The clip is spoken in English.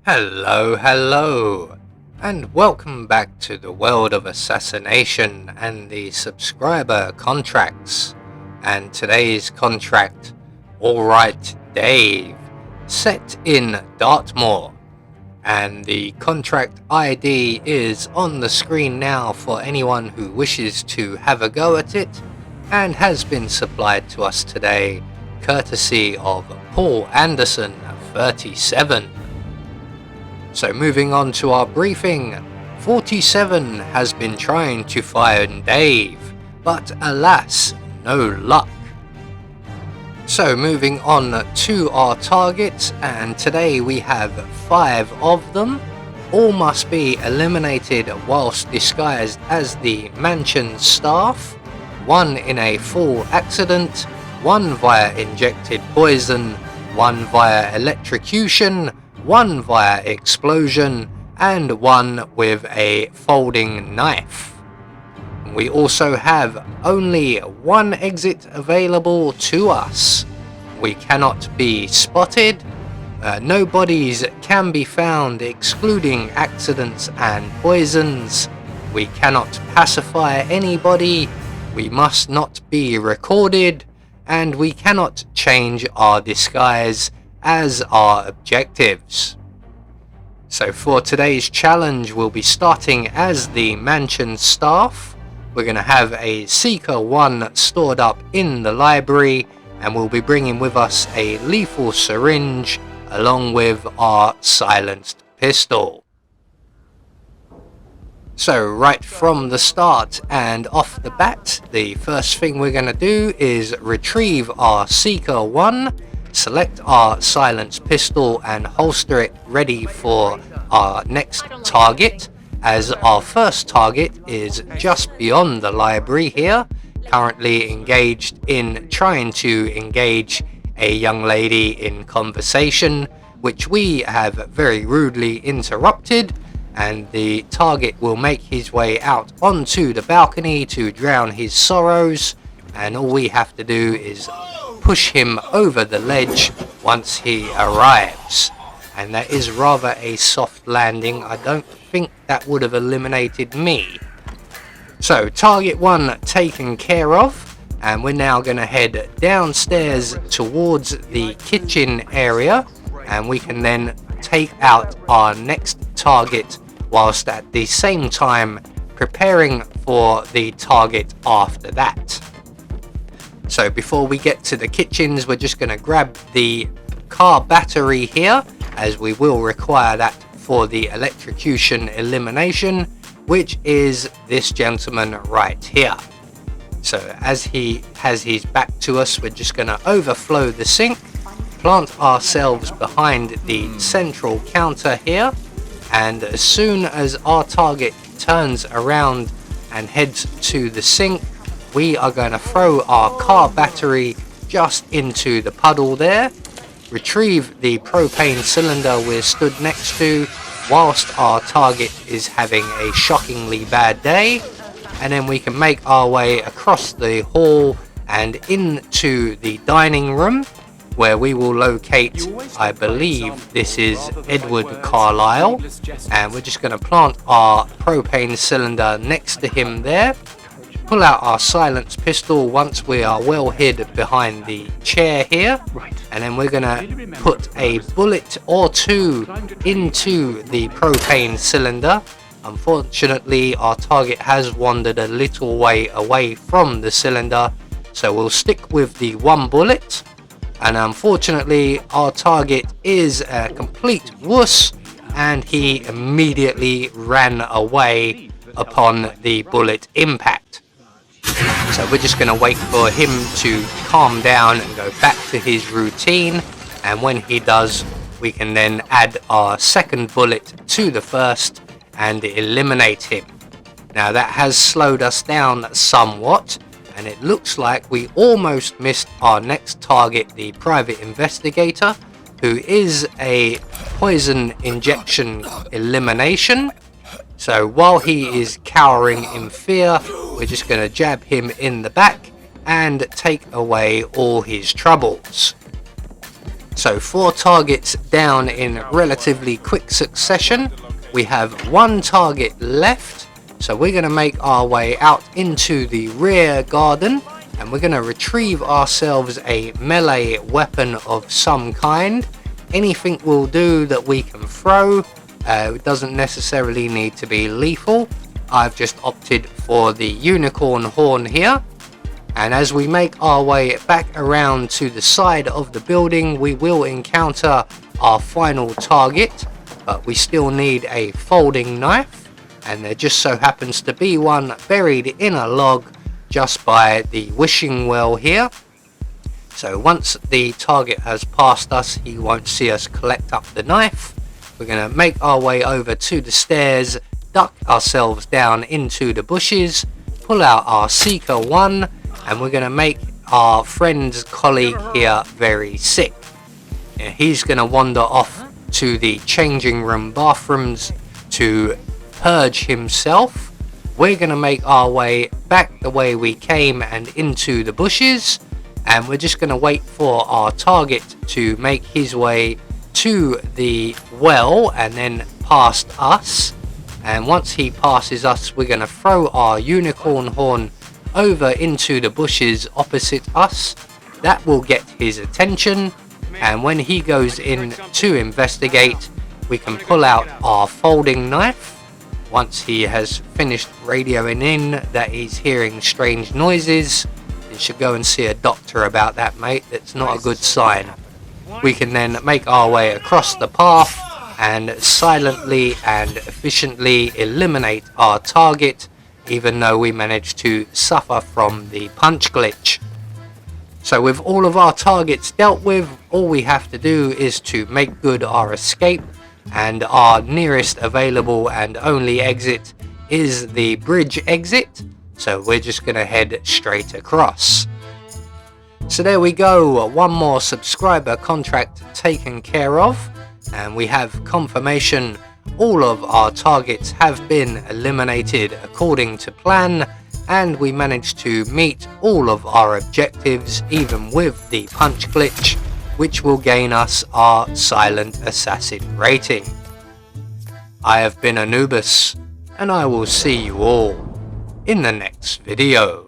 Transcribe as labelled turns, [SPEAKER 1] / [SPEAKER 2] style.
[SPEAKER 1] Hello, and welcome back to the world of assassination and the subscriber contracts. And today's contract, Alright Dave, set in Dartmoor. And the contract ID is on the screen now for anyone who wishes to have a go at it, and has been supplied to us today courtesy of Paul Anderson 37. So moving on to our briefing, 47 has been trying to find Dave, but alas, no luck. So moving on to our targets, and today we have 5 of them. All must be eliminated whilst disguised as the mansion staff, 1 in a full accident, 1 via injected poison, 1 via electrocution, 1 via explosion, and 1 with a folding knife. We also have only 1 exit available to us. We cannot be spotted. No bodies can be found excluding accidents and poisons. We cannot pacify anybody. We must not be recorded. And we cannot change our disguise as our objectives. So for today's challenge, we'll be starting as the mansion staff. We're going to have a Seeker 1 stored up in the library, and we'll be bringing with us a lethal syringe along with our silenced pistol. So right from the start and off the bat, the first thing we're going to do is retrieve our Seeker 1, select our silenced pistol and holster it ready for our next target, as our first target is just beyond the library here, currently engaged in trying to engage a young lady in conversation, which we have very rudely interrupted, and the target will make his way out onto the balcony to drown his sorrows, and all we have to do is push him over the ledge once he arrives. And that is rather a soft landing. I don't think that would have eliminated me. So target 1 taken care of, and we're now going to head downstairs towards the kitchen area, and we can then take out our next target whilst at the same time preparing for the target after that. So before we get to the kitchens, we're just going to grab the car battery here, as we will require that for the electrocution elimination, which is this gentleman right here. So as he has his back to us, we're just going to overflow the sink, plant ourselves behind the central counter here, and as soon as our target turns around and heads to the sink, we are going to throw our car battery just into the puddle there, retrieve the propane cylinder we're stood next to whilst our target is having a shockingly bad day, and then we can make our way across the hall and into the dining room, where we will locate, I believe this is Edward Carlisle, and we're just going to plant our propane cylinder next to him there, pull out our silenced pistol once we are well hid behind the chair here, and then we're going to put a bullet or 2 into the propane cylinder. Unfortunately, our target has wandered a little way away from the cylinder, so we'll stick with the 1 bullet. And unfortunately, our target is a complete wuss, and he immediately ran away upon the bullet impact. So we're just going to wait for him to calm down and go back to his routine, and when he does, we can then add our second bullet to the first and eliminate him. Now that has slowed us down somewhat, and it looks like we almost missed our next target, the private investigator, who is a poison injection elimination. So while he is cowering in fear, we're just going to jab him in the back and take away all his troubles. So 4 targets down in relatively quick succession. We have 1 target left. So we're going to make our way out into the rear garden, and we're going to retrieve ourselves a melee weapon of some kind. Anything will do that we can throw. It doesn't necessarily need to be lethal. I've just opted for the unicorn horn here. And as we make our way back around to the side of the building, we will encounter our final target, but we still need a folding knife, and there just so happens to be one buried in a log just by the wishing well here. So once the target has passed us, he won't see us collect up the knife. We're going to make our way over to the stairs, duck ourselves down into the bushes, pull out our Seeker 1, and we're going to make our friend's colleague here very sick. He's going to wander off to the changing room bathrooms to purge himself. We're going to make our way back the way we came and into the bushes, and we're just going to wait for our target to make his way to the well and then past us. And once he passes us, we're going to throw our unicorn horn over into the bushes opposite us. That will get his attention, and when he goes in to investigate, we can pull out our folding knife. Once he has finished radioing in that he's hearing strange noises, you should go and see a doctor about that, mate. That's not a good sign. We can then make our way across the path and silently and efficiently eliminate our target, even though we managed to suffer from the punch glitch. So with all of our targets dealt with, all we have to do is to make good our escape, and our nearest available and only exit is the bridge exit, so we're just going to head straight across. So there we go, one more subscriber contract taken care of, and we have confirmation all of our targets have been eliminated according to plan, and we managed to meet all of our objectives even with the punch glitch, which will gain us our Silent Assassin rating. I have been Anubis, and I will see you all in the next video.